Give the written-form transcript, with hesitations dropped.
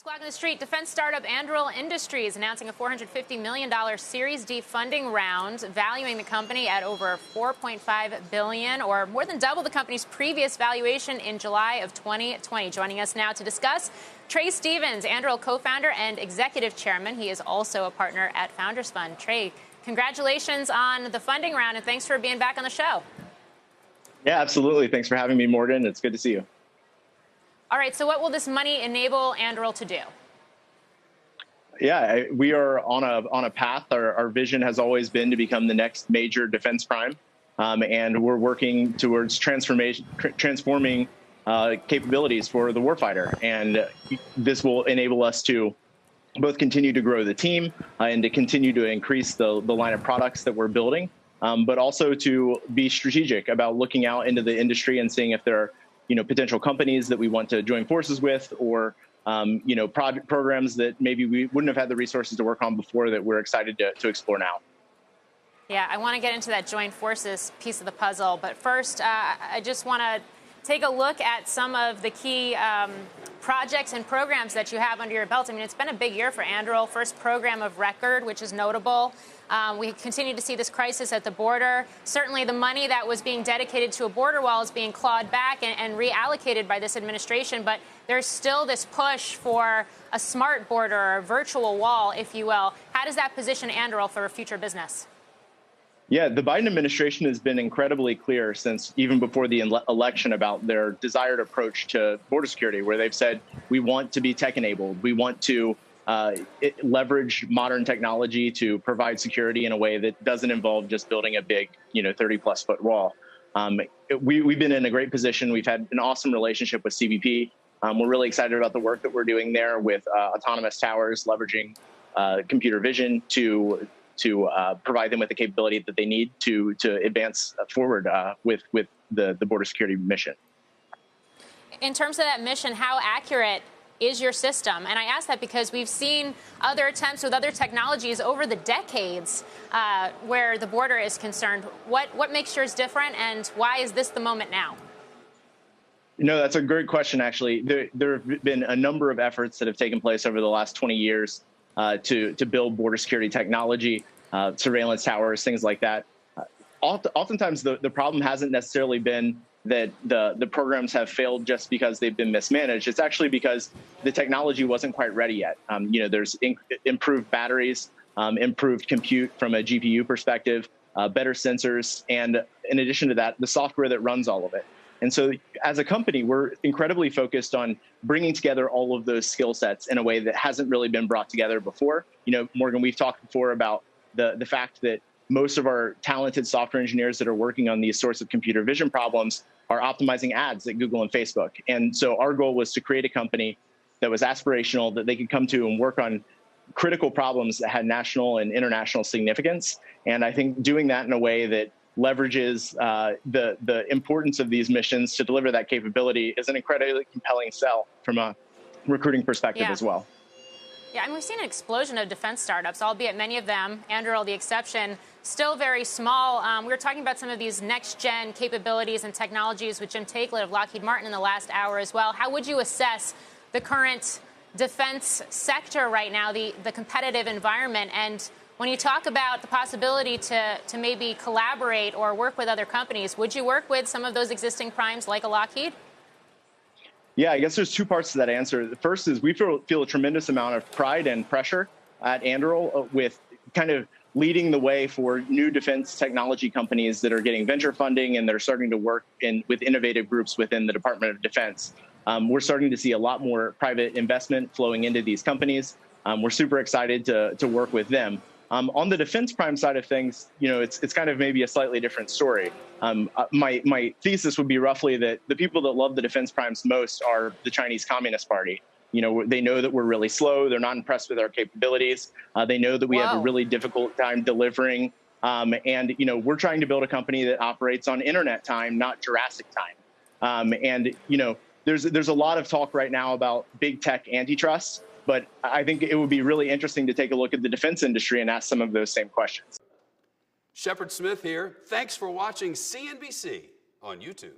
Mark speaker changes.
Speaker 1: Squawk on the Street, defense startup Anduril Industries announcing a $450 million Series D funding round, valuing the company at over $4.5 billion, or more than double the company's previous valuation in July of 2020. Joining us now to discuss, Trey Stevens, Anduril co-founder and executive chairman. He is also a partner at Founders Fund. Trey, congratulations on the funding round, and thanks for being back on the show.
Speaker 2: Yeah, absolutely. Thanks for having me, Morgan. It's good to see you.
Speaker 1: All right, so what will this money enable Anduril to do?
Speaker 2: Yeah, we are on a path. Our vision has always been to become the next major defense prime, and we're working towards transforming capabilities for the warfighter. And this will enable us to both continue to grow the team and to continue to increase the line of products that we're building, but also to be strategic about looking out into the industry and seeing if there are potential companies that we want to join forces with, or programs that maybe we wouldn't have had the resources to work on before that we're excited to explore now.
Speaker 1: Yeah, I want to get into that joint forces piece of the puzzle, but first, I just want to take a look at some of the key projects and programs that you have under your belt. I mean, it's been a big year for Anduril. First program of record, which is notable. We continue to see this crisis at the border. Certainly the money that was being dedicated to a border wall is being clawed back and reallocated by this administration, but there's still this push for a smart border, or a virtual wall, if you will. How does that position Anduril for future business?
Speaker 2: Yeah, the Biden administration has been incredibly clear since even before the election about their desired approach to border security, where they've said, we want to be tech-enabled. We want to leverage modern technology to provide security in a way that doesn't involve just building a big, 30-plus foot wall. We've been in a great position. We've had an awesome relationship with CBP. We're really excited about the work that we're doing there with autonomous towers, leveraging computer vision to provide them with the capability that they need to advance forward with the border security mission.
Speaker 1: In terms of that mission, how accurate is your system? And I ask that because we've seen other attempts with other technologies over the decades where the border is concerned. What makes yours different, and why is this the moment now?
Speaker 2: That's a great question, actually. There have been a number of efforts that have taken place over the last 20 years to build border security technology, surveillance towers, things like that. Oftentimes, the problem hasn't necessarily been that the programs have failed just because they've been mismanaged. It's actually because the technology wasn't quite ready yet. There's improved batteries, improved compute from a GPU perspective, better sensors, and in addition to that, the software that runs all of it. And so as a company, we're incredibly focused on bringing together all of those skill sets in a way that hasn't really been brought together before. Morgan, we've talked before about the fact that most of our talented software engineers that are working on these sorts of computer vision problems are optimizing ads at Google and Facebook. And so our goal was to create a company that was aspirational, that they could come to and work on critical problems that had national and international significance. And I think doing that in a way that leverages the importance of these missions to deliver that capability is an incredibly compelling sell from a recruiting perspective as well.
Speaker 1: Yeah, and we've seen an explosion of defense startups, albeit many of them, Anduril the exception, still very small. We were talking about some of these next-gen capabilities and technologies with Jim Takelett of Lockheed Martin in the last hour as well. How would you assess the current defense sector right now, the competitive environment? And when you talk about the possibility to maybe collaborate or work with other companies, would you work with some of those existing primes like a Lockheed?
Speaker 2: Yeah, I guess there's two parts to that answer. The first is we feel a tremendous amount of pride and pressure at Anduril with kind of leading the way for new defense technology companies that are getting venture funding and that are starting to work with innovative groups within the Department of Defense. We're starting to see a lot more private investment flowing into these companies. We're super excited to work with them. On the defense prime side of things, it's kind of maybe a slightly different story. My thesis would be roughly that the people that love the defense primes most are the Chinese Communist Party. They know that we're really slow. They're not impressed with our capabilities. They know that we have a really difficult time delivering. And we're trying to build a company that operates on internet time, not Jurassic time. There's a lot of talk right now about big tech antitrust. But I think it would be really interesting to take a look at the defense industry and ask some of those same questions.
Speaker 3: Shepard Smith here. Thanks for watching CNBC on YouTube.